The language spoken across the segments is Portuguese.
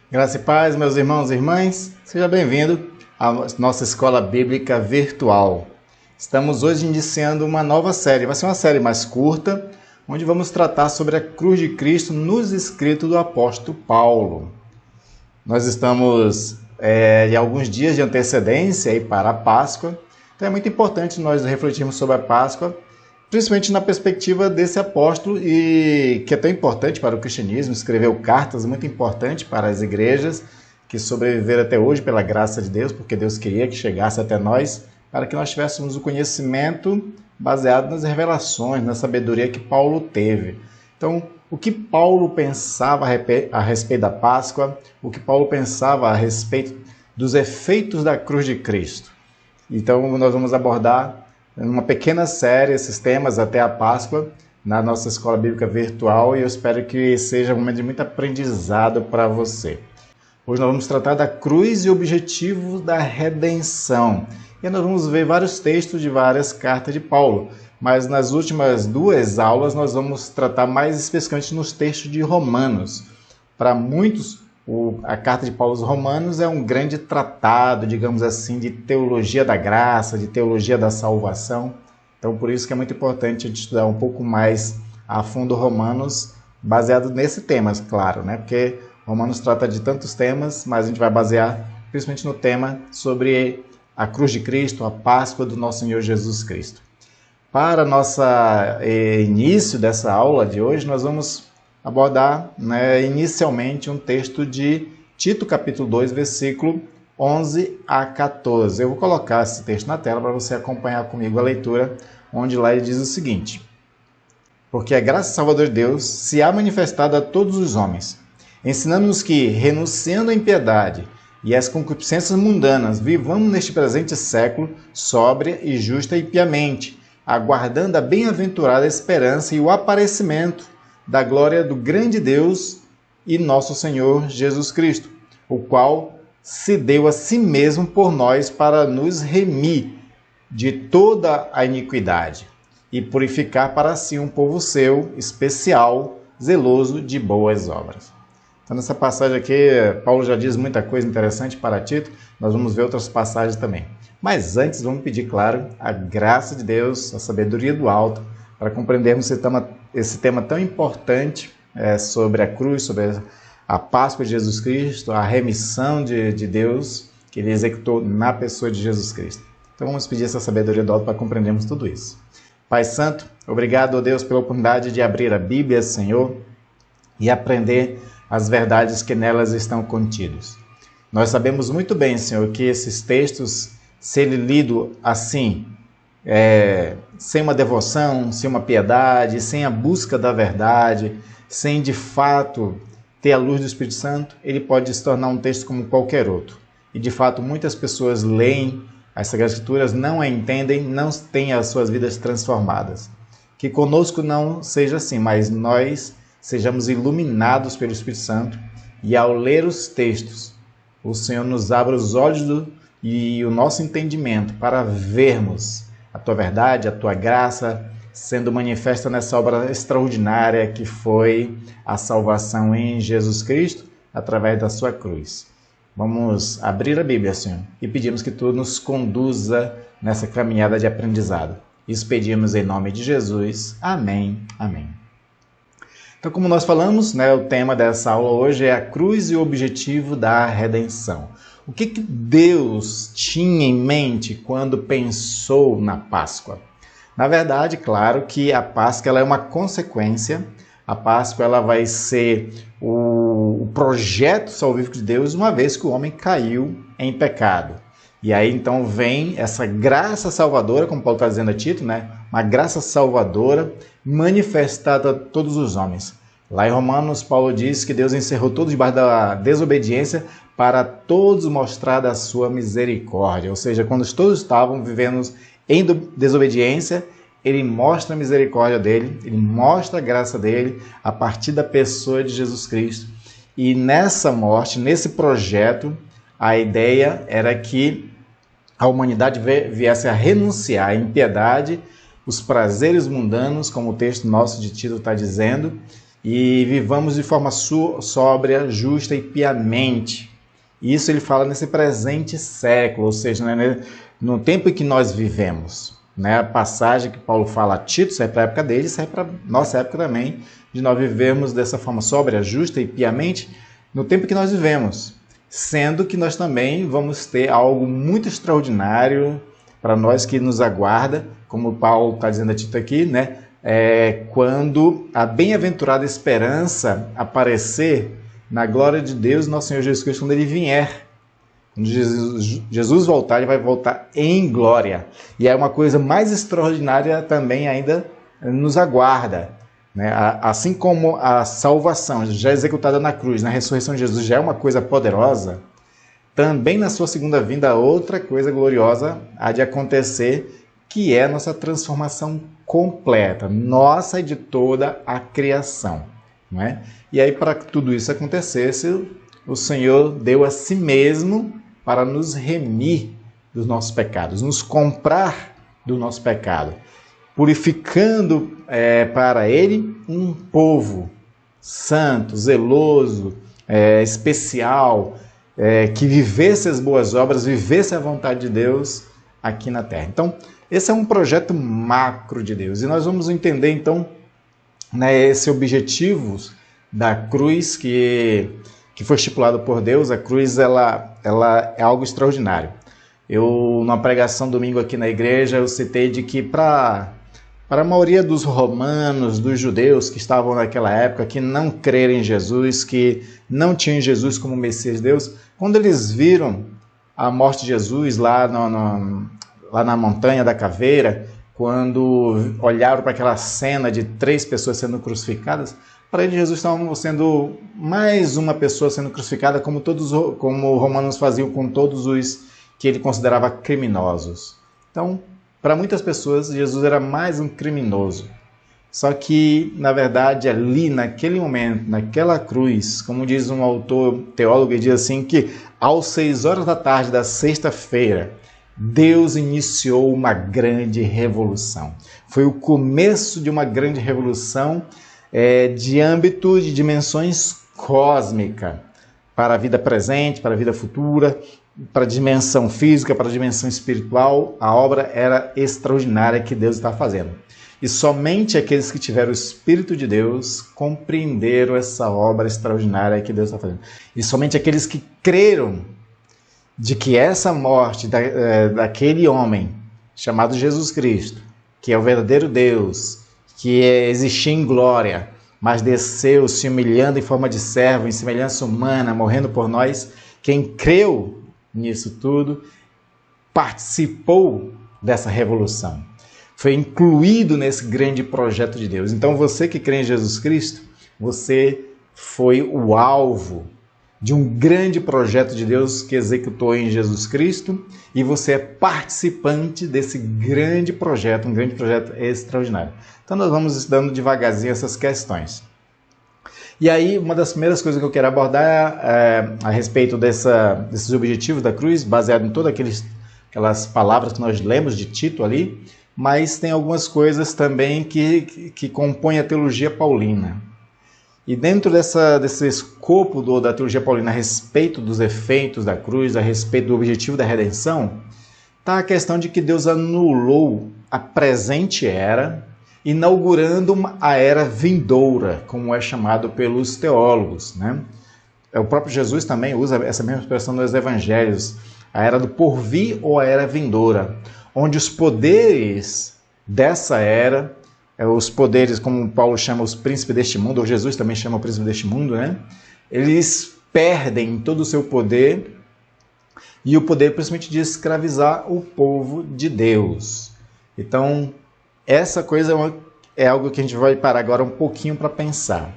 Graça e paz, meus irmãos e irmãs, seja bem-vindo à nossa escola bíblica virtual. Estamos hoje iniciando uma nova série, vai ser uma série mais curta, onde vamos tratar sobre a cruz de Cristo nos escritos do apóstolo Paulo. Nós estamos em alguns dias de antecedência aí para a Páscoa, então é muito importante nós refletirmos sobre a Páscoa, principalmente na perspectiva desse apóstolo, e que é tão importante para o cristianismo, escreveu cartas muito importantes para as igrejas que sobreviveram até hoje pela graça de Deus, porque Deus queria que chegasse até nós, para que nós tivéssemos o conhecimento baseado nas revelações, na sabedoria que Paulo teve. Então, o que Paulo pensava a respeito da Páscoa, o que Paulo pensava a respeito dos efeitos da cruz de Cristo. Então, nós vamos abordar uma pequena série, esses temas até a Páscoa, na nossa escola bíblica virtual, e eu espero que seja um momento de muito aprendizado para você. Hoje nós vamos tratar da cruz e objetivos da redenção. E nós vamos ver vários textos de várias cartas de Paulo, mas nas últimas duas aulas nós vamos tratar mais especificamente nos textos de Romanos. Para muitos, a carta de Paulo aos Romanos é um grande tratado, digamos assim, de teologia da graça, de teologia da salvação. Então, por isso que é muito importante a gente estudar um pouco mais a fundo Romanos, baseado nesse tema, claro, né? Porque Romanos trata de tantos temas, mas a gente vai basear principalmente no tema sobre a cruz de Cristo, a Páscoa do nosso Senhor Jesus Cristo. Para nosso início dessa aula de hoje, nós vamos abordar inicialmente um texto de Tito capítulo 2, versículo 11 a 14. Eu vou colocar esse texto na tela para você acompanhar comigo a leitura, onde lá ele diz o seguinte: porque a graça salvadora de Deus se há manifestado a todos os homens, ensinando-nos que, renunciando à impiedade e às concupiscências mundanas, vivamos neste presente século sóbria e justa e piamente, aguardando a bem-aventurada esperança e o aparecimento da glória do grande Deus e nosso Senhor Jesus Cristo, o qual se deu a si mesmo por nós para nos remir de toda a iniquidade e purificar para si um povo seu, especial, zeloso de boas obras. Então, nessa passagem aqui, Paulo já diz muita coisa interessante para Tito, nós vamos ver outras passagens também. Mas antes, vamos pedir, claro, a graça de Deus, a sabedoria do alto, para compreendermos esse tema tão importante sobre a cruz, sobre a Páscoa de Jesus Cristo, a remissão de Deus que ele executou na pessoa de Jesus Cristo. Então vamos pedir essa sabedoria do alto para compreendermos tudo isso. Pai Santo, obrigado, ó Deus, pela oportunidade de abrir a Bíblia, Senhor, e aprender as verdades que nelas estão contidas. Nós sabemos muito bem, Senhor, que esses textos, se ele lido assim, sem uma devoção, sem uma piedade, sem a busca da verdade, sem de fato ter a luz do Espírito Santo, ele pode se tornar um texto como qualquer outro. E de fato muitas pessoas leem as Sagradas Escrituras, não a entendem, não têm as suas vidas transformadas. Que conosco não seja assim, mas nós sejamos iluminados pelo Espírito Santo e ao ler os textos, o Senhor nos abra os olhos e o nosso entendimento para vermos a Tua verdade, a Tua graça, sendo manifesta nessa obra extraordinária que foi a salvação em Jesus Cristo, através da Sua cruz. Vamos abrir a Bíblia, Senhor, e pedimos que Tu nos conduza nessa caminhada de aprendizado. Isso pedimos em nome de Jesus. Amém. Amém. Então, como nós falamos, o tema dessa aula hoje é a cruz e o objetivo da redenção. O que Deus tinha em mente quando pensou na Páscoa? Na verdade, claro que a Páscoa ela é uma consequência. A Páscoa ela vai ser o projeto salvífico de Deus, uma vez que o homem caiu em pecado. E aí então vem essa graça salvadora, como Paulo está dizendo a Tito, uma graça salvadora manifestada a todos os homens. Lá em Romanos, Paulo diz que Deus encerrou todos debaixo da desobediência para todos mostrar a sua misericórdia. Ou seja, quando todos estavam vivendo em desobediência, ele mostra a misericórdia dele, ele mostra a graça dele a partir da pessoa de Jesus Cristo. E nessa morte, nesse projeto, a ideia era que a humanidade viesse a renunciar à impiedade, os prazeres mundanos, como o texto nosso de Tito está dizendo, e vivamos de forma sóbria, justa e piamente. Isso ele fala nesse presente século, ou seja, né, no tempo em que nós vivemos. Né? A passagem que Paulo fala a Tito serve para a época dele, serve para a nossa época também, de nós vivermos dessa forma sóbria, justa e piamente no tempo que nós vivemos. Sendo que nós também vamos ter algo muito extraordinário para nós que nos aguarda, como Paulo está dizendo a Tito aqui, né? Quando a bem-aventurada esperança aparecer na glória de Deus, nosso Senhor Jesus Cristo, quando Ele vier. Quando Jesus voltar, Ele vai voltar em glória. E é uma coisa mais extraordinária também ainda nos aguarda. Né? Assim como a salvação já executada na cruz, na ressurreição de Jesus, já é uma coisa poderosa, também na sua segunda vinda, outra coisa gloriosa há de acontecer, que é a nossa transformação completa, nossa e de toda a criação. Não é? E aí, para que tudo isso acontecesse, o Senhor deu a si mesmo para nos remir dos nossos pecados, nos comprar do nosso pecado, purificando para Ele um povo santo, zeloso, especial, que vivesse as boas obras, vivesse a vontade de Deus aqui na terra. Então, esse é um projeto macro de Deus. E nós vamos entender, então, né, esse objetivo da cruz que foi estipulado por Deus. A cruz ela é algo extraordinário. Eu, numa pregação domingo aqui na igreja, eu citei de que para a maioria dos romanos, dos judeus que estavam naquela época, que não creram em Jesus, que não tinham Jesus como Messias de Deus, quando eles viram a morte de Jesus lá na montanha da caveira, quando olharam para aquela cena de 3 pessoas sendo crucificadas, para eles Jesus estava sendo mais uma pessoa sendo crucificada, como os romanos faziam com todos os que ele considerava criminosos. Então, para muitas pessoas, Jesus era mais um criminoso. Só que, na verdade, ali, naquele momento, naquela cruz, como diz um autor teólogo, ele diz assim que às 6 horas da tarde da sexta-feira, Deus iniciou uma grande revolução. Foi o começo de uma grande revolução de âmbito, de dimensões cósmicas, para a vida presente, para a vida futura, para a dimensão física, para a dimensão espiritual. A obra era extraordinária que Deus está fazendo. E somente aqueles que tiveram o Espírito de Deus compreenderam essa obra extraordinária que Deus está fazendo. E somente aqueles que creram de que essa morte daquele homem chamado Jesus Cristo, que é o verdadeiro Deus, que existia em glória, mas desceu se humilhando em forma de servo, em semelhança humana, morrendo por nós, quem creu nisso tudo, participou dessa revolução. Foi incluído nesse grande projeto de Deus. Então você que crê em Jesus Cristo, você foi o alvo de um grande projeto de Deus que executou em Jesus Cristo, e você é participante desse grande projeto, um grande projeto extraordinário. Então nós vamos estudando devagarzinho essas questões. E aí, uma das primeiras coisas que eu quero abordar é a respeito desses objetivos da cruz, baseado em todas aquelas palavras que nós lemos de Tito ali, mas tem algumas coisas também que compõem a teologia paulina. E dentro desse escopo da teologia paulina a respeito dos efeitos da cruz, a respeito do objetivo da redenção, está a questão de que Deus anulou a presente era, inaugurando a era vindoura, como é chamado pelos teólogos. Né? O próprio Jesus também usa essa mesma expressão nos evangelhos, a era do porvir ou a era vindoura, onde os poderes dessa era, os poderes, como Paulo chama os príncipes deste mundo, ou Jesus também chama o príncipe deste mundo, né? Eles perdem todo o seu poder, e o poder principalmente de escravizar o povo de Deus. Então, essa coisa é algo que a gente vai parar agora um pouquinho para pensar.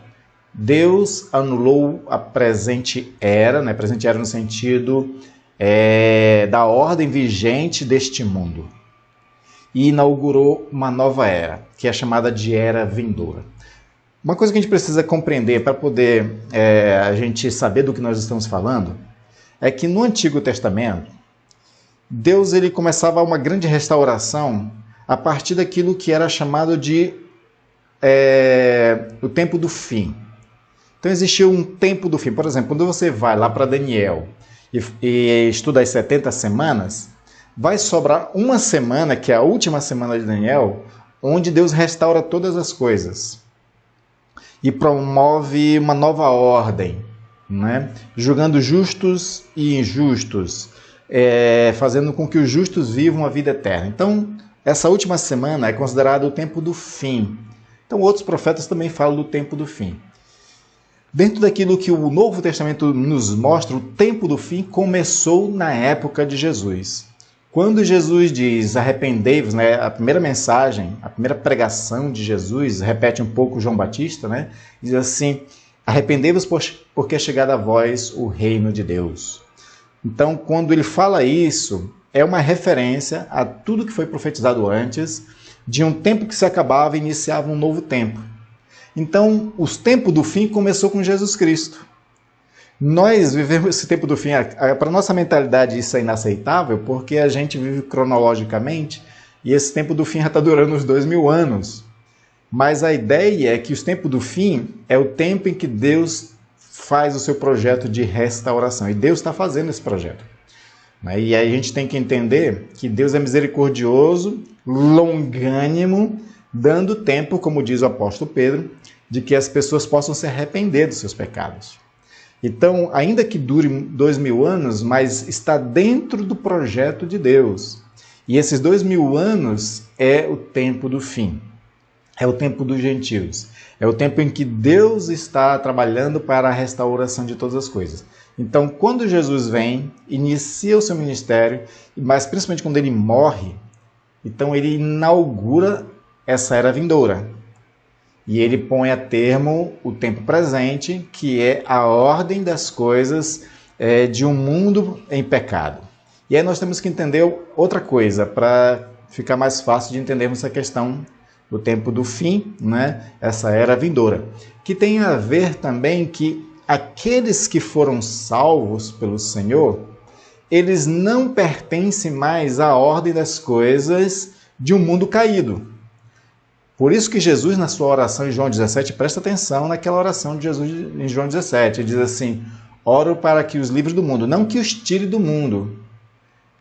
Deus anulou a presente era, né? Presente era no sentido da ordem vigente deste mundo, e inaugurou uma nova era, que é chamada de era vindoura. Uma coisa que a gente precisa compreender para poder a gente saber do que nós estamos falando, é que no Antigo Testamento, Deus ele começava uma grande restauração a partir daquilo que era chamado de o tempo do fim. Então existiu um tempo do fim. Por exemplo, quando você vai lá para Daniel e estuda as 70 semanas, vai sobrar uma semana, que é a última semana de Daniel, onde Deus restaura todas as coisas e promove uma nova ordem, né? Julgando justos e injustos, fazendo com que os justos vivam a vida eterna. Então, essa última semana é considerada o tempo do fim. Então, outros profetas também falam do tempo do fim. Dentro daquilo que o Novo Testamento nos mostra, o tempo do fim começou na época de Jesus. Quando Jesus diz arrependei-vos, né, a primeira mensagem, a primeira pregação de Jesus, repete um pouco João Batista, né, diz assim, arrependei-vos porque é chegado a vós o reino de Deus. Então, quando ele fala isso, é uma referência a tudo que foi profetizado antes, de um tempo que se acabava e iniciava um novo tempo. Então, o tempo do fim começou com Jesus Cristo. Nós vivemos esse tempo do fim, para nossa mentalidade isso é inaceitável, porque a gente vive cronologicamente e esse tempo do fim já está durando uns 2000 anos. Mas a ideia é que o tempo do fim é o tempo em que Deus faz o seu projeto de restauração. E Deus está fazendo esse projeto. E aí a gente tem que entender que Deus é misericordioso, longânimo, dando tempo, como diz o apóstolo Pedro, de que as pessoas possam se arrepender dos seus pecados. Então, ainda que dure 2000 anos, mas está dentro do projeto de Deus. E esses 2000 anos é o tempo do fim. É o tempo dos gentios. É o tempo em que Deus está trabalhando para a restauração de todas as coisas. Então, quando Jesus vem, inicia o seu ministério, mas principalmente quando ele morre, então ele inaugura essa era vindoura. E ele põe a termo o tempo presente, que é a ordem das coisas de um mundo em pecado. E aí nós temos que entender outra coisa, para ficar mais fácil de entendermos essa questão do tempo do fim, né? Essa era vindoura. Que tem a ver também que aqueles que foram salvos pelo Senhor, eles não pertencem mais à ordem das coisas de um mundo caído. Por isso que Jesus, na sua oração em João 17, presta atenção naquela oração de Jesus em João 17. Ele diz assim, oro para que os livre do mundo, não que os tire do mundo.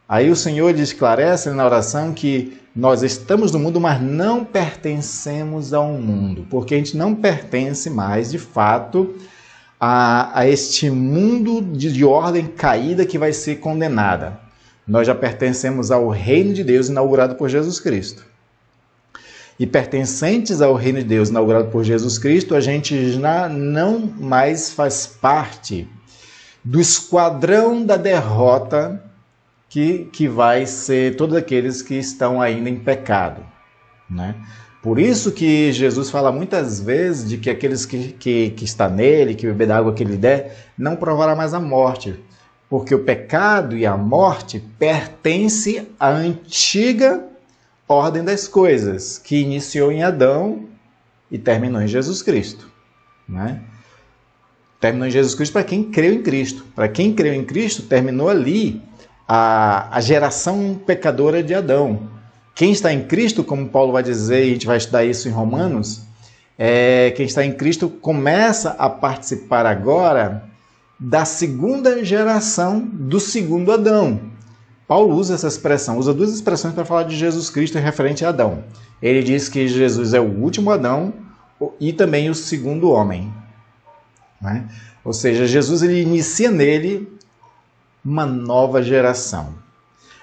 Aí o Senhor lhe esclarece na oração que nós estamos no mundo, mas não pertencemos ao mundo. Porque a gente não pertence mais, de fato, a este mundo de ordem caída que vai ser condenada. Nós já pertencemos ao reino de Deus inaugurado por Jesus Cristo. E pertencentes ao reino de Deus inaugurado por Jesus Cristo, a gente já não mais faz parte do esquadrão da derrota que vai ser todos aqueles que estão ainda em pecado, né? Por isso que Jesus fala muitas vezes de que aqueles que está nele, que beber da água que ele der, não provará mais a morte, porque o pecado e a morte pertencem à antiga ordem das coisas, que iniciou em Adão e terminou em Jesus Cristo, né? Terminou em Jesus Cristo para quem creu em Cristo. Para quem creu em Cristo, terminou ali a geração pecadora de Adão. Quem está em Cristo, como Paulo vai dizer, e a gente vai estudar isso em Romanos, quem está em Cristo começa a participar agora da segunda geração do segundo Adão. Paulo usa essa expressão, usa duas expressões para falar de Jesus Cristo referente a Adão. Ele diz que Jesus é o último Adão e também o segundo homem, né? Ou seja, Jesus ele inicia nele uma nova geração.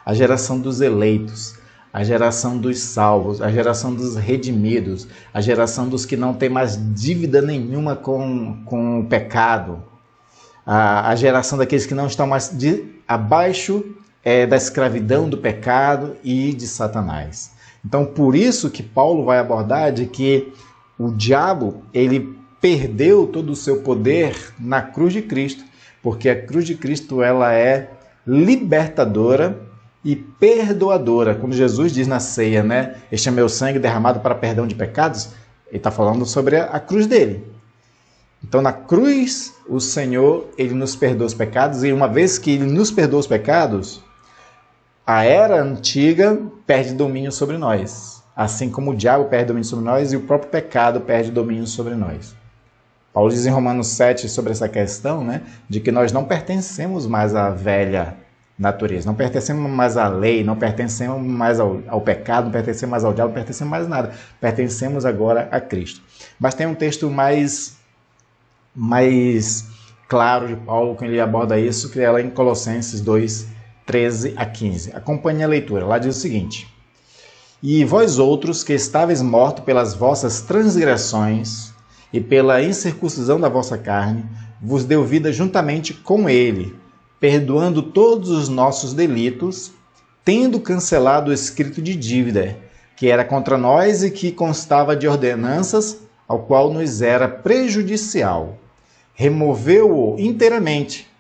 A geração dos eleitos, a geração dos salvos, a geração dos redimidos, a geração dos que não tem mais dívida nenhuma com o pecado, a geração daqueles que não estão mais abaixo da escravidão do pecado e de Satanás. Então, por isso que Paulo vai abordar de que o diabo, ele perdeu todo o seu poder na cruz de Cristo, porque a cruz de Cristo ela é libertadora e perdoadora. Quando Jesus diz na ceia, né, este é meu sangue derramado para perdão de pecados, ele está falando sobre a cruz dele. Então, na cruz, o Senhor, ele nos perdoa os pecados, e uma vez que ele nos perdoa os pecados, a era antiga perde domínio sobre nós. assim como o diabo perde domínio sobre nós e o próprio pecado perde domínio sobre nós. Paulo diz em Romanos 7 sobre essa questão, né, de que nós não pertencemos mais à velha natureza, não pertencemos mais à lei, não pertencemos mais ao pecado, não pertencemos mais ao diabo, não pertencemos mais a nada. Pertencemos agora a Cristo. Mas tem um texto mais claro de Paulo, quando ele aborda isso, que é lá em Colossenses 2, 13 a 15. Acompanhe a leitura. Lá diz o seguinte: E vós outros que estáveis mortos pelas vossas transgressões e pela incircuncisão da vossa carne, vos deu vida juntamente com ele, perdoando todos os nossos delitos, tendo cancelado o escrito de dívida, que era contra nós e que constava de ordenanças, ao qual nos era prejudicial. Removeu-o inteiramente,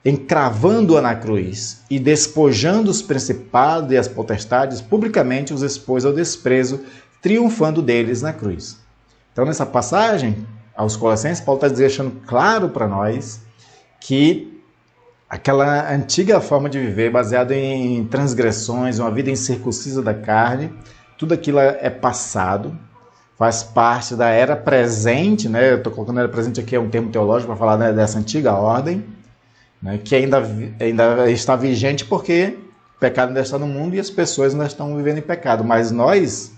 encravando-a na cruz, e despojando os principados e as potestades, publicamente os expôs ao desprezo, triunfando deles na cruz. Então, nessa passagem, aos Colossenses, Paulo está deixando claro para nós que aquela antiga forma de viver, baseada em transgressões, uma vida incircuncisa da carne, tudo aquilo é passado, faz parte da era presente, né? Eu estou colocando era presente aqui, é um termo teológico para falar, né, dessa antiga ordem, né, que ainda está vigente porque o pecado ainda está no mundo e as pessoas ainda estão vivendo em pecado, mas nós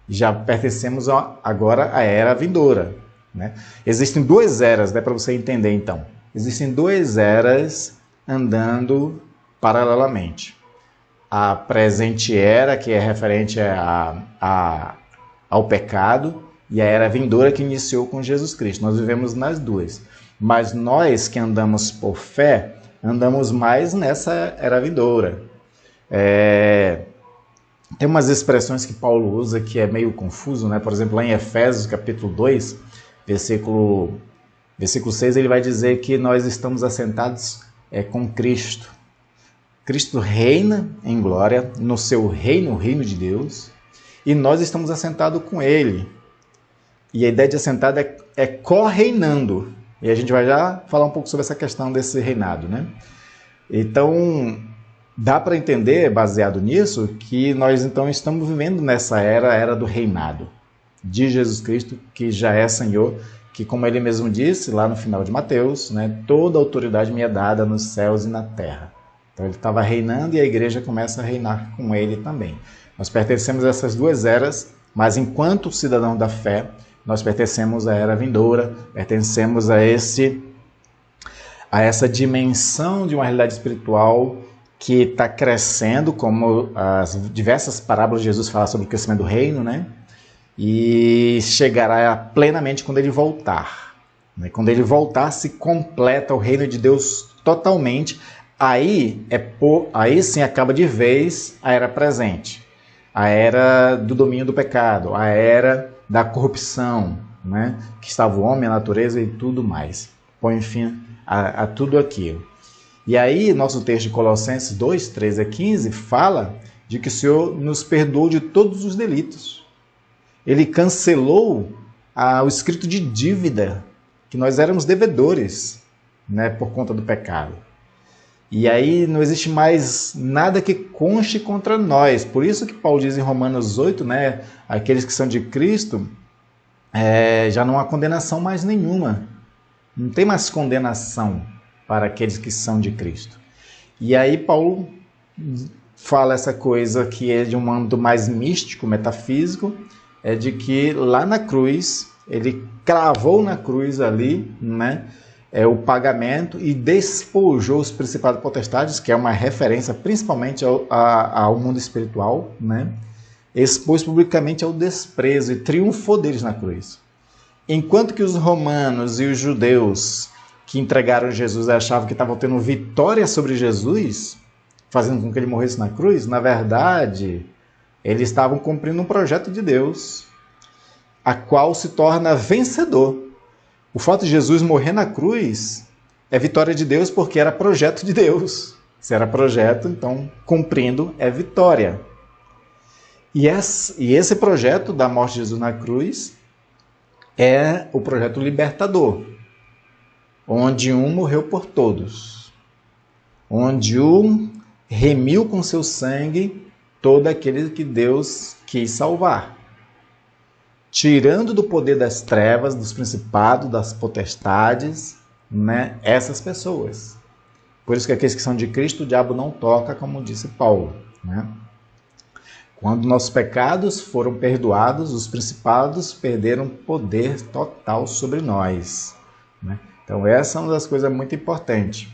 já pertencemos agora à era vindoura, né? Existem duas eras, né, para você entender então. Existem duas eras andando paralelamente. A presente era, que é referente ao pecado, e a era vindoura, que iniciou com Jesus Cristo. Nós vivemos nas duas. Mas nós que andamos por fé, andamos mais nessa era vindoura. Tem umas expressões que Paulo usa que é meio confuso, né? Por exemplo, lá em Efésios, capítulo 2, versículo 6, ele vai dizer que nós estamos assentados com Cristo. Cristo reina em glória no seu reino, o reino de Deus, e nós estamos assentados com Ele. E a ideia de assentado é co-reinando. E a gente vai já falar um pouco sobre essa questão desse reinado, né? Então, dá para entender, baseado nisso, que nós então estamos vivendo nessa era do reinado de Jesus Cristo, que já é Senhor, que, como ele mesmo disse lá no final de Mateus, né, toda autoridade me é dada nos céus e na terra. Então ele estava reinando e a igreja começa a reinar com ele também. Nós pertencemos a essas duas eras, mas enquanto cidadão da fé, nós pertencemos à era vindoura, pertencemos a essa dimensão de uma realidade espiritual que está crescendo, como as diversas parábolas de Jesus falam sobre o crescimento do reino, né? E chegará plenamente quando ele voltar. Quando ele voltar, se completa o reino de Deus totalmente. Aí sim acaba de vez a era presente, a era do domínio do pecado, a era da corrupção, né? Que estava o homem, a natureza e tudo mais. Põe fim a tudo aquilo. E aí, nosso texto de Colossenses 2, 13 a 15, fala de que o Senhor nos perdoou de todos os delitos. Ele cancelou o escrito de dívida, que nós éramos devedores, né, por conta do pecado. E aí não existe mais nada que conste contra nós. Por isso que Paulo diz em Romanos 8, né, aqueles que são de Cristo, já não há condenação mais nenhuma. Não tem mais condenação para aqueles que são de Cristo. E aí Paulo fala essa coisa que é de um âmbito mais místico, metafísico, é de que lá na cruz, ele cravou na cruz ali, né, o pagamento e despojou os principados potestades, que é uma referência principalmente ao mundo espiritual, né, expôs publicamente ao desprezo e triunfou deles na cruz. Enquanto que os romanos e os judeus que entregaram Jesus achavam que estavam tendo vitória sobre Jesus, fazendo com que ele morresse na cruz, na verdade, eles estavam cumprindo um projeto de Deus, a qual se torna vencedor. O fato de Jesus morrer na cruz é vitória de Deus porque era projeto de Deus. Se era projeto, então cumprindo é vitória. E esse projeto da morte de Jesus na cruz é o projeto libertador, onde um morreu por todos, onde um remiu com seu sangue todo aquele que Deus quis salvar, tirando do poder das trevas, dos principados, das potestades, né, essas pessoas. Por isso que aqueles que são de Cristo, o diabo não toca, como disse Paulo, né? Quando nossos pecados foram perdoados, os principados perderam poder total sobre nós, né? Então essa é uma das coisas muito importantes.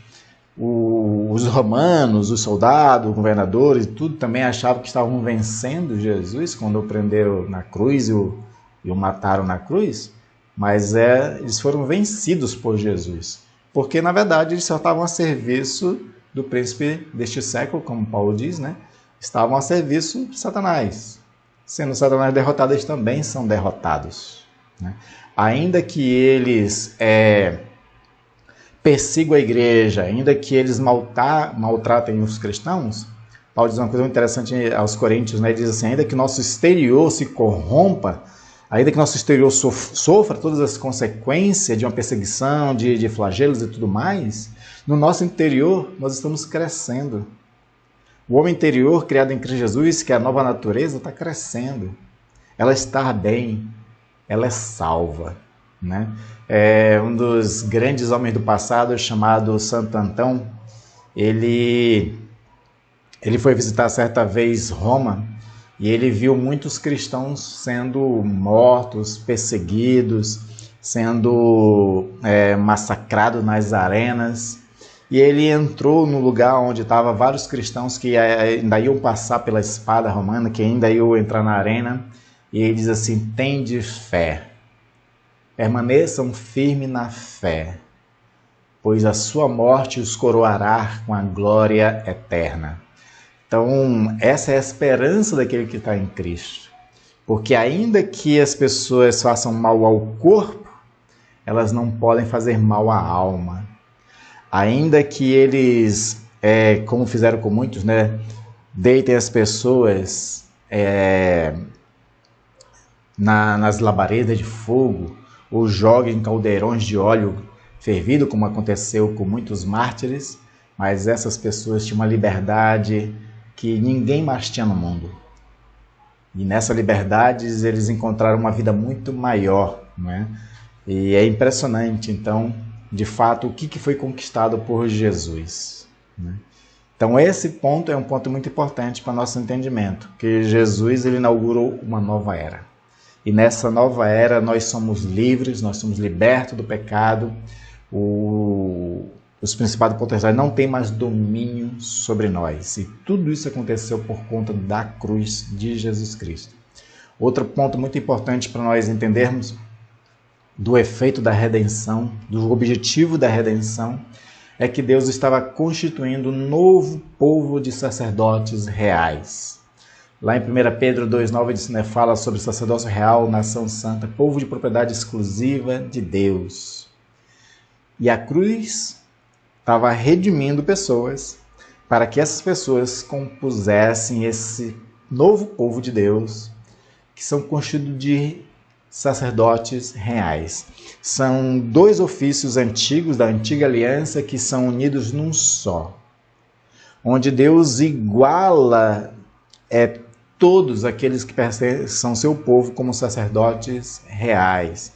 Os romanos, os soldados, os governadores, tudo também achavam que estavam vencendo Jesus quando o prenderam na cruz e o mataram na cruz, mas eles foram vencidos por Jesus, porque na verdade eles só estavam a serviço do príncipe deste século, como Paulo diz, né? Estavam a serviço de Satanás. Sendo Satanás derrotado, eles também são derrotados, né? Ainda que eles persigam a igreja, ainda que eles maltratem os cristãos, Paulo diz uma coisa muito interessante aos Coríntios, né? Ele diz assim, ainda que nosso exterior se corrompa, ainda que nosso exterior sofra todas as consequências de uma perseguição, de flagelos e tudo mais, no nosso interior nós estamos crescendo. O homem interior, criado em Cristo Jesus, que é a nova natureza, está crescendo. Ela está bem, ela é salva, né? Um dos grandes homens do passado, chamado Santo Antão, ele foi visitar certa vez Roma e ele viu muitos cristãos sendo mortos, perseguidos, sendo massacrados nas arenas. E ele entrou no lugar onde estavam vários cristãos que ainda iam passar pela espada romana, que ainda iam entrar na arena. E ele diz assim, tende fé, permaneçam firmes na fé, pois a sua morte os coroará com a glória eterna. Então, essa é a esperança daquele que está em Cristo. Porque ainda que as pessoas façam mal ao corpo, elas não podem fazer mal à alma. Ainda que eles, como fizeram com muitos, né, deitem as pessoas nas labaredas de fogo, ou joguem em caldeirões de óleo fervido, como aconteceu com muitos mártires, mas essas pessoas tinham uma liberdade que ninguém mais tinha no mundo. E nessa liberdade eles encontraram uma vida muito maior, né? E é impressionante, então, de fato, o que foi conquistado por Jesus, né? Então esse ponto é um ponto muito importante para nosso entendimento, que Jesus ele inaugurou uma nova era. E nessa nova era nós somos livres, nós somos libertos do pecado, os principados potestades não têm mais domínio sobre nós. E tudo isso aconteceu por conta da cruz de Jesus Cristo. Outro ponto muito importante para nós entendermos do efeito da redenção, do objetivo da redenção, é que Deus estava constituindo um novo povo de sacerdotes reais. Lá em 1 Pedro 2,9 fala sobre sacerdócio real, nação santa, povo de propriedade exclusiva de Deus. E a cruz estava redimindo pessoas para que essas pessoas compusessem esse novo povo de Deus, que são constituídos de sacerdotes reais. São dois ofícios antigos da antiga aliança que são unidos num só, onde Deus iguala todos aqueles que são seu povo como sacerdotes reais.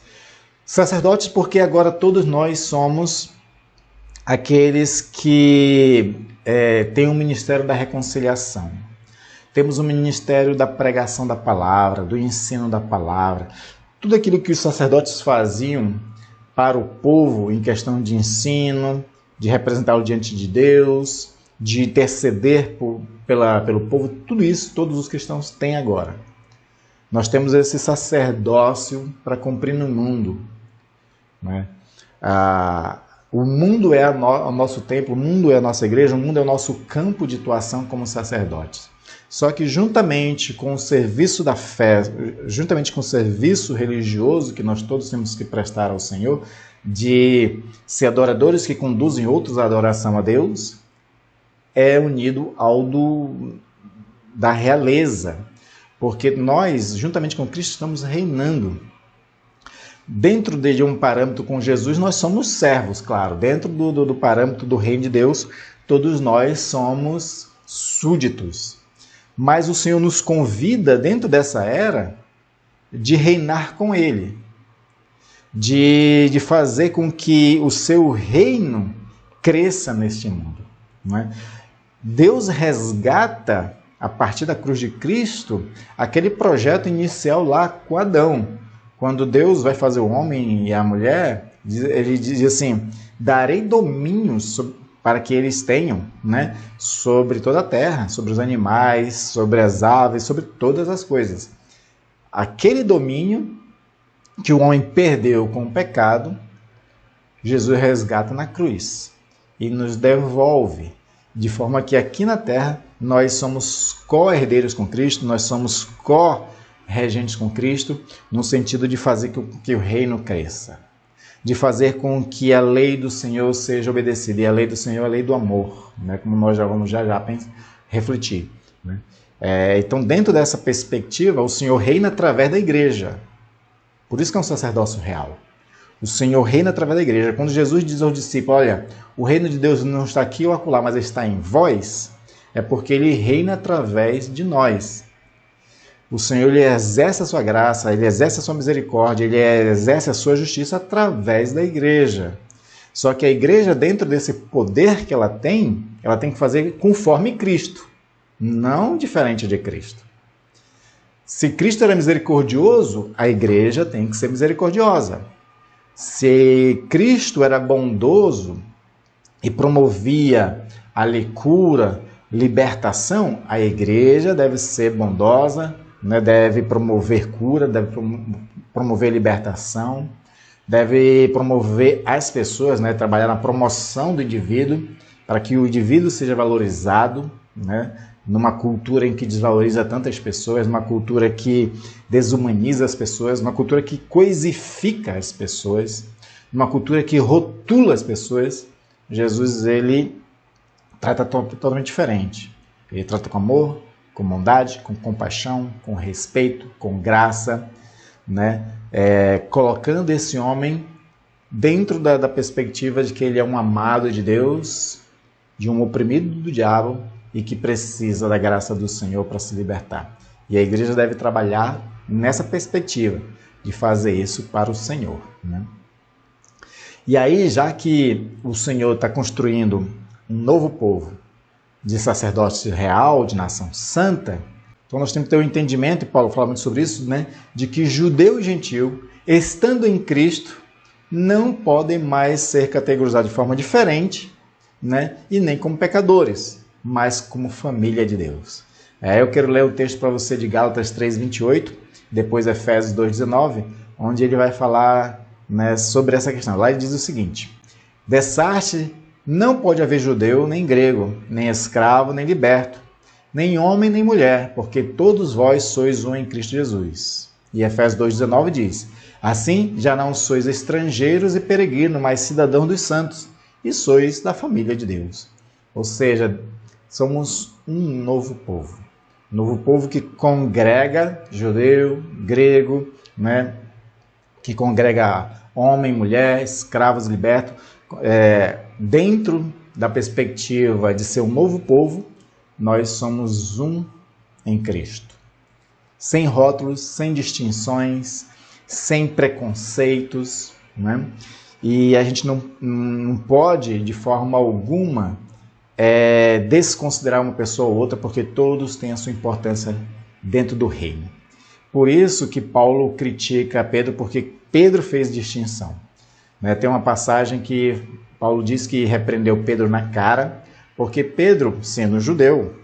Sacerdotes porque agora todos nós somos aqueles que têm um ministério da reconciliação. Temos o ministério da pregação da palavra, do ensino da palavra. Tudo aquilo que os sacerdotes faziam para o povo em questão de ensino, de representá-lo diante de Deus, de interceder pelo povo, tudo isso todos os cristãos têm agora. Nós temos esse sacerdócio para cumprir no mundo, né? O mundo é o nosso templo, o mundo é a nossa igreja, o mundo é o nosso campo de atuação como sacerdotes. Só que juntamente com o serviço da fé, juntamente com o serviço religioso que nós todos temos que prestar ao Senhor, de ser adoradores que conduzem outros à adoração a Deus, é unido ao da realeza. Porque nós, juntamente com Cristo, estamos reinando. Dentro de um parâmetro com Jesus, nós somos servos, claro. Dentro do parâmetro do reino de Deus, todos nós somos súditos. mas o Senhor nos convida, dentro dessa era, de reinar com Ele, de fazer com que o seu reino cresça neste mundo. Não é? Deus resgata, a partir da cruz de Cristo, aquele projeto inicial lá com Adão. Quando Deus vai fazer o homem e a mulher, ele diz assim, darei domínio para que eles tenham, né, sobre toda a terra, sobre os animais, sobre as aves, sobre todas as coisas. Aquele domínio que o homem perdeu com o pecado, Jesus resgata na cruz e nos devolve, de forma que aqui na terra nós somos co-herdeiros com Cristo, nós somos co-regentes com Cristo, no sentido de fazer que o reino cresça, de fazer com que a lei do Senhor seja obedecida. E a lei do Senhor é a lei do amor, né? Como nós já vamos já refletir. Né? Então, dentro dessa perspectiva, o Senhor reina através da igreja. Por isso que é um sacerdócio real. O Senhor reina através da igreja. Quando Jesus diz aos discípulos, olha, o reino de Deus não está aqui ou acolá, mas está em vós, é porque ele reina através de nós. O Senhor, ele exerce a sua graça, ele exerce a sua misericórdia, ele exerce a sua justiça através da igreja. Só que a igreja, dentro desse poder que ela tem que fazer conforme Cristo, não diferente de Cristo. Se Cristo era misericordioso, a igreja tem que ser misericordiosa. Se Cristo era bondoso e promovia a cura, libertação, a igreja deve ser bondosa, né? Deve promover cura, deve promover libertação, deve promover as pessoas, né? Trabalhar na promoção do indivíduo, para que o indivíduo seja valorizado, né? Numa cultura em que desvaloriza tantas pessoas, numa cultura que desumaniza as pessoas, numa cultura que coisifica as pessoas, numa cultura que rotula as pessoas. Jesus, ele trata totalmente diferente. Ele trata com amor, com bondade, com compaixão, com respeito, com graça, né? Colocando esse homem dentro da perspectiva de que ele é um amado de Deus, de um oprimido do diabo, e que precisa da graça do Senhor para se libertar. E a igreja deve trabalhar nessa perspectiva de fazer isso para o Senhor. Né? E aí, já que o Senhor está construindo um novo povo de sacerdócio real, de nação santa, então nós temos que ter um entendimento, e Paulo fala muito sobre isso, né, de que judeu e gentil, estando em Cristo, não podem mais ser categorizados de forma diferente, né, e nem como pecadores, mas como família de Deus. Eu quero ler o texto para você de Gálatas 3:28, depois Efésios 2:19, onde ele vai falar, né, sobre essa questão. Lá ele diz o seguinte: dessa arte não pode haver judeu, nem grego, nem escravo, nem liberto, nem homem, nem mulher, porque todos vós sois um em Cristo Jesus. E Efésios 2:19 diz: assim já não sois estrangeiros e peregrinos, mas cidadãos dos santos, e sois da família de Deus. Ou seja, somos um novo povo que congrega judeu, grego, né? Que congrega homem, mulher, escravos, libertos, dentro da perspectiva de ser um novo povo, nós somos um em Cristo. Sem rótulos, sem distinções, sem preconceitos, né? E a gente não pode, de forma alguma, desconsiderar uma pessoa ou outra, porque todos têm a sua importância dentro do reino. Por isso que Paulo critica Pedro, porque Pedro fez distinção. Tem uma passagem que Paulo diz que repreendeu Pedro na cara, porque Pedro, sendo judeu,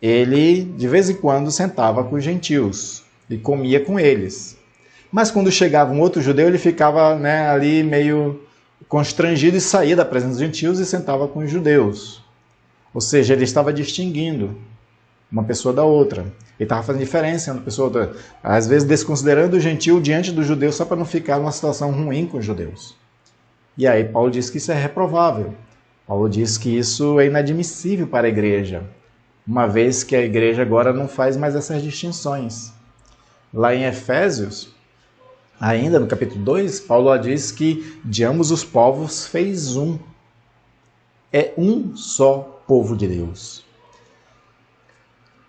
ele de vez em quando sentava com os gentios e comia com eles. Mas quando chegava um outro judeu, ele ficava, né, ali meio constrangido e saía da presença dos gentios e sentava com os judeus. Ou seja, ele estava distinguindo uma pessoa da outra. Ele estava fazendo diferença entre uma pessoa da outra. Às vezes desconsiderando o gentil diante do judeu só para não ficar numa situação ruim com os judeus. E aí Paulo diz que isso é reprovável. Paulo diz que isso é inadmissível para a igreja, uma vez que a igreja agora não faz mais essas distinções. Lá em Efésios, ainda no capítulo 2, Paulo diz que de ambos os povos fez um. É um só povo de Deus.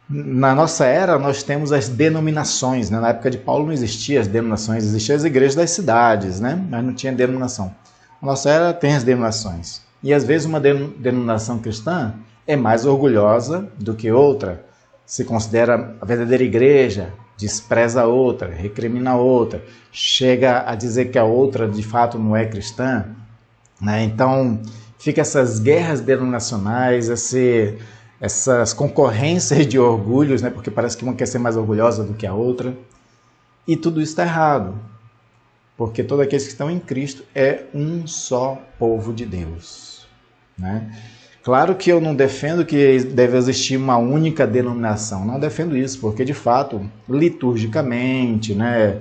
Na nossa era, nós temos as denominações, né? Na época de Paulo não existiam as denominações, existiam as igrejas das cidades, né? Mas não tinha denominação. Na nossa era tem as denominações. E às vezes uma denominação cristã é mais orgulhosa do que outra, se considera a verdadeira igreja, despreza a outra, recrimina a outra, chega a dizer que a outra de fato não é cristã, né? Então fica essas guerras denominacionais, essas concorrências de orgulhos, né? Porque parece que uma quer ser mais orgulhosa do que a outra. E tudo isso está errado, porque todos aqueles que estão em Cristo é um só povo de Deus, né? Claro que eu não defendo que deve existir uma única denominação, não defendo isso, porque de fato, liturgicamente, né?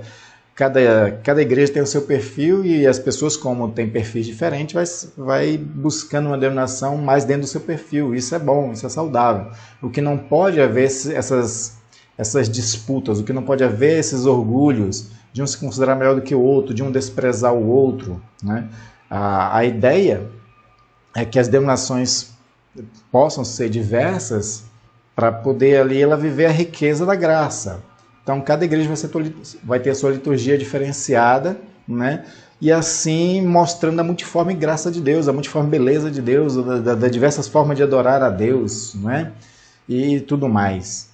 Cada igreja tem o seu perfil e as pessoas, como têm perfis diferentes, vai buscando uma denominação mais dentro do seu perfil. Isso é bom, isso é saudável. O que não pode haver essas disputas, o que não pode haver esses orgulhos de um se considerar melhor do que o outro, de um desprezar o outro, né? A ideia é que as denominações possam ser diversas para poder ali ela viver a riqueza da graça. Então, cada igreja vai ter a sua liturgia diferenciada, né? E assim mostrando a multiforme graça de Deus, a multiforme beleza de Deus, das diversas formas de adorar a Deus, né? E tudo mais.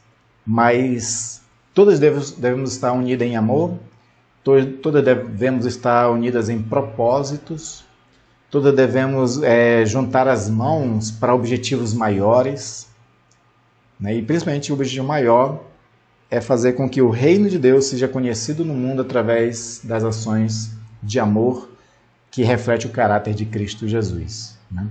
Mas todas devemos estar unidas em amor, todas devemos estar unidas em propósitos, todas devemos juntar as mãos para objetivos maiores, né? E principalmente o objetivo maior é fazer com que o reino de Deus seja conhecido no mundo através das ações de amor que reflete o caráter de Cristo Jesus, né?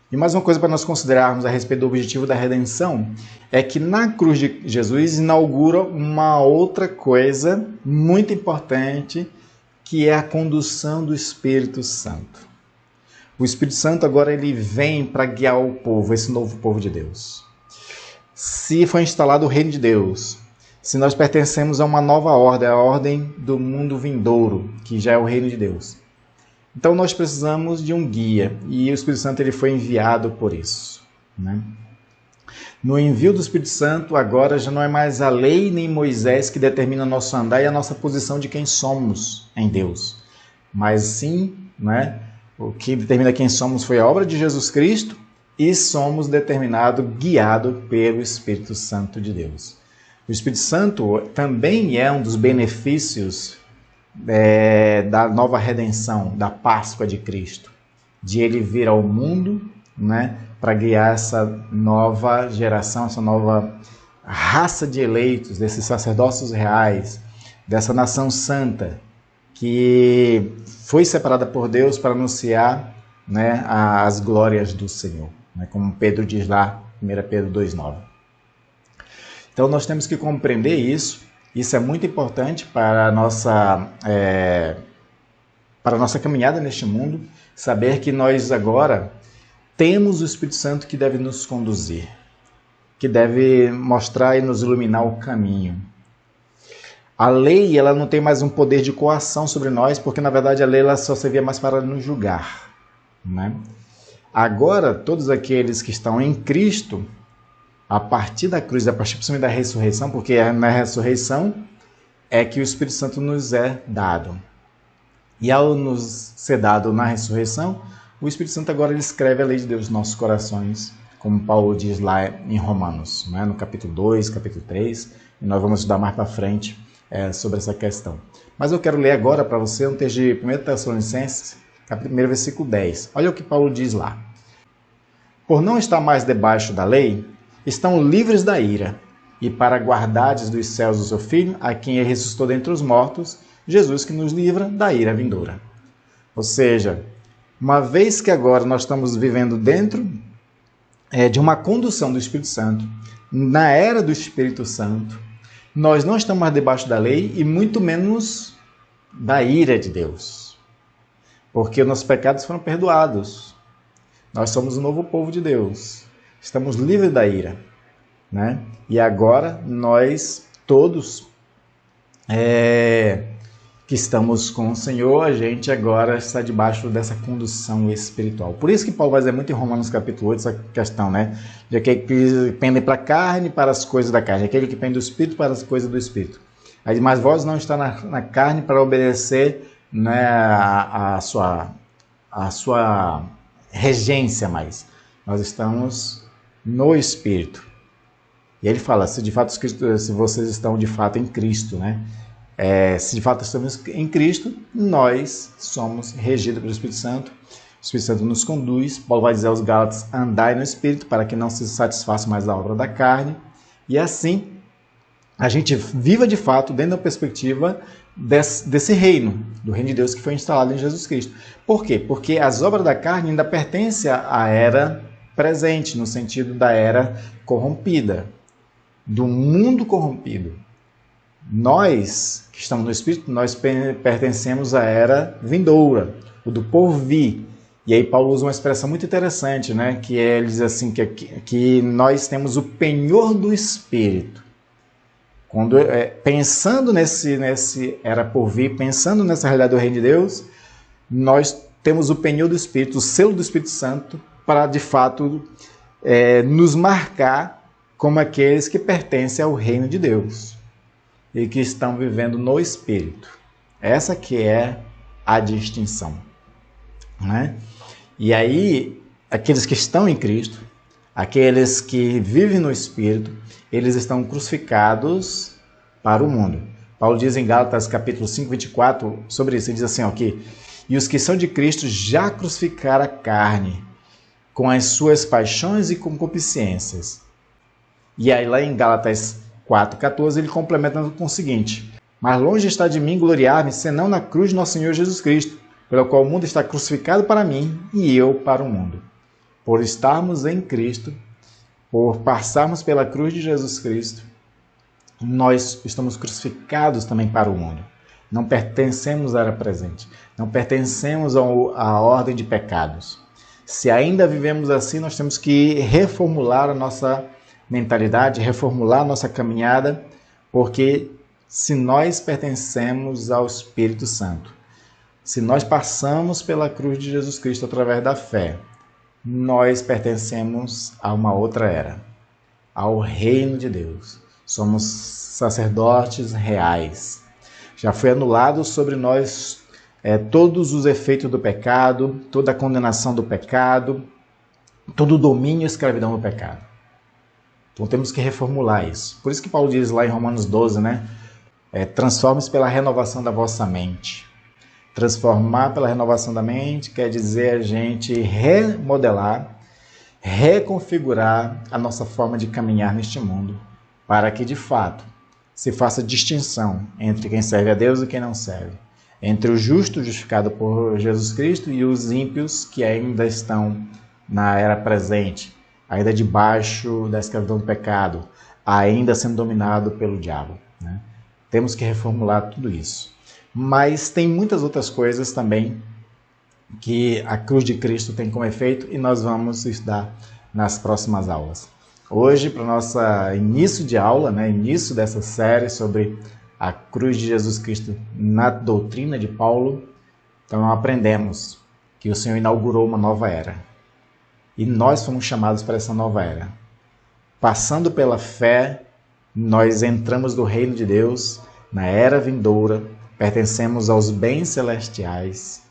E mais uma coisa para nós considerarmos a respeito do objetivo da redenção é que na cruz de Jesus inaugura uma outra coisa muito importante, que é a condução do Espírito Santo. O Espírito Santo agora ele vem para guiar o povo, esse novo povo de Deus. Se foi instalado o reino de Deus, se nós pertencemos a uma nova ordem, a ordem do mundo vindouro, que já é o reino de Deus, então nós precisamos de um guia, e o Espírito Santo ele foi enviado por isso, né? No envio do Espírito Santo, agora já não é mais a lei nem Moisés que determina o nosso andar e a nossa posição de quem somos em Deus, mas sim, né, o que determina quem somos foi a obra de Jesus Cristo, e somos determinados, guiados pelo Espírito Santo de Deus. O Espírito Santo também é um dos benefícios da nova redenção, da Páscoa de Cristo, de ele vir ao mundo, né, para guiar essa nova geração, essa nova raça de eleitos, desses sacerdócios reais, dessa nação santa, que foi separada por Deus para anunciar, né, as glórias do Senhor, né, como Pedro diz lá, 1 Pedro 2,9. Então nós temos que compreender isso. Isso é muito importante para a nossa caminhada neste mundo, saber que nós agora temos o Espírito Santo que deve nos conduzir, que deve mostrar e nos iluminar o caminho. A lei ela não tem mais um poder de coação sobre nós, porque na verdade a lei ela só servia mais para nos julgar, né? Agora, todos aqueles que estão em Cristo, a partir da cruz, a partir principalmente da ressurreição, porque na ressurreição é que o Espírito Santo nos é dado. E ao nos ser dado na ressurreição, o Espírito Santo agora ele escreve a lei de Deus nos nossos corações, como Paulo diz lá em Romanos, né? No capítulo 2, capítulo 3, e nós vamos estudar mais para frente sobre essa questão. Mas eu quero ler agora para você um texto de 1 Tessalonicenses, capítulo 1, versículo 10. Olha o que Paulo diz lá. Por não estar mais debaixo da lei, estão livres da ira, e para guardardes dos céus o seu Filho, a quem ele ressuscitou dentre os mortos, Jesus que nos livra da ira vindoura. Ou seja, uma vez que agora nós estamos vivendo dentro de uma condução do Espírito Santo, na era do Espírito Santo, nós não estamos mais debaixo da lei e muito menos da ira de Deus, porque nossos pecados foram perdoados. Nós somos o novo povo de Deus. Estamos livres da ira, né? E agora nós todos que estamos com o Senhor, a gente agora está debaixo dessa condução espiritual. Por isso que Paulo vai dizer muito em Romanos capítulo 8 essa questão, né? De aquele que pende para a carne, para as coisas da carne, aquele que pende do Espírito para as coisas do Espírito. Aí, mas vós não está na carne para obedecer, né, a sua regência mais. Nós estamos no Espírito. E ele fala, se vocês estão de fato em Cristo, né? Se de fato estamos em Cristo, nós somos regidos pelo Espírito Santo. O Espírito Santo nos conduz. Paulo vai dizer aos Gálatas, andai no Espírito, para que não se satisfaça mais a obra da carne. E assim, a gente viva de fato dentro da perspectiva desse reino, do reino de Deus que foi instalado em Jesus Cristo. Por quê? Porque as obras da carne ainda pertencem à era presente, no sentido da era corrompida, do mundo corrompido. Nós, que estamos no Espírito, nós pertencemos à era vindoura, o do porvir. E aí Paulo usa uma expressão muito interessante, né? Que ele diz assim, que nós temos o penhor do Espírito. Pensando nesse era porvir, pensando nessa realidade do reino de Deus, nós temos o penhor do Espírito, o selo do Espírito Santo, para de fato nos marcar como aqueles que pertencem ao reino de Deus e que estão vivendo no Espírito. Essa que é a distinção, né? E aí, aqueles que estão em Cristo, aqueles que vivem no Espírito, eles estão crucificados para o mundo. Paulo diz em Gálatas capítulo 5, 24, sobre isso, ele diz assim, e os que são de Cristo já crucificaram a carne, com as suas paixões e concupiscências. E aí lá em Gálatas 4,14 ele complementa com o seguinte, mas longe está de mim gloriar-me, senão na cruz de nosso Senhor Jesus Cristo, pela qual o mundo está crucificado para mim e eu para o mundo. Por estarmos em Cristo, por passarmos pela cruz de Jesus Cristo, nós estamos crucificados também para o mundo. Não pertencemos à era presente, não pertencemos à ordem de pecados. Se ainda vivemos assim, nós temos que reformular a nossa mentalidade, reformular a nossa caminhada, porque se nós pertencemos ao Espírito Santo, se nós passamos pela cruz de Jesus Cristo através da fé, nós pertencemos a uma outra era, ao reino de Deus. Somos sacerdotes reais. Já foi anulado sobre nós todos os efeitos do pecado, toda a condenação do pecado, todo o domínio e escravidão do pecado. Então temos que reformular isso. Por isso que Paulo diz lá em Romanos 12, né? Transforme-se pela renovação da vossa mente. Transformar pela renovação da mente quer dizer a gente remodelar, reconfigurar a nossa forma de caminhar neste mundo, para que de fato se faça distinção entre quem serve a Deus e quem não serve, entre o justo justificado por Jesus Cristo e os ímpios que ainda estão na era presente, ainda debaixo da escravidão do pecado, ainda sendo dominado pelo diabo, né? Temos que reformular tudo isso. Mas tem muitas outras coisas também que a cruz de Cristo tem como efeito e nós vamos estudar nas próximas aulas. Hoje, para o nosso início de aula, né, início dessa série sobre a cruz de Jesus Cristo na doutrina de Paulo, então aprendemos que o Senhor inaugurou uma nova era. E nós fomos chamados para essa nova era. Passando pela fé, nós entramos no reino de Deus, na era vindoura, pertencemos aos bens celestiais,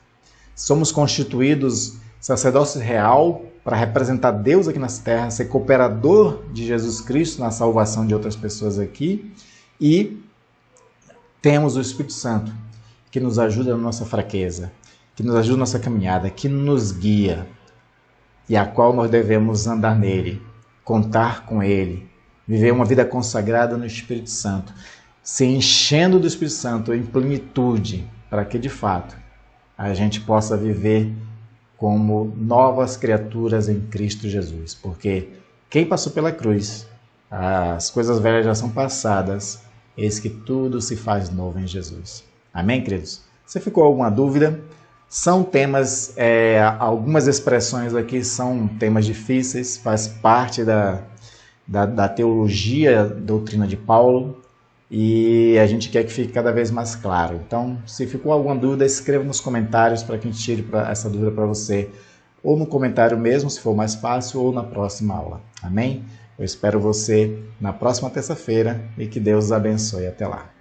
somos constituídos sacerdócio real para representar Deus aqui nas terras, ser cooperador de Jesus Cristo na salvação de outras pessoas aqui, e temos o Espírito Santo, que nos ajuda na nossa fraqueza, que nos ajuda na nossa caminhada, que nos guia, e a qual nós devemos andar nele, contar com ele, viver uma vida consagrada no Espírito Santo, se enchendo do Espírito Santo em plenitude, para que de fato a gente possa viver como novas criaturas em Cristo Jesus. Porque quem passou pela cruz, as coisas velhas já são passadas, eis que tudo se faz novo em Jesus. Amém, queridos? Se ficou alguma dúvida, são temas, algumas expressões aqui são temas difíceis, faz parte da teologia, doutrina de Paulo, e a gente quer que fique cada vez mais claro. Então, se ficou alguma dúvida, escreva nos comentários para que a gente tire essa dúvida para você, ou no comentário mesmo, se for mais fácil, ou na próxima aula. Amém? Eu espero você na próxima terça-feira e que Deus os abençoe. Até lá.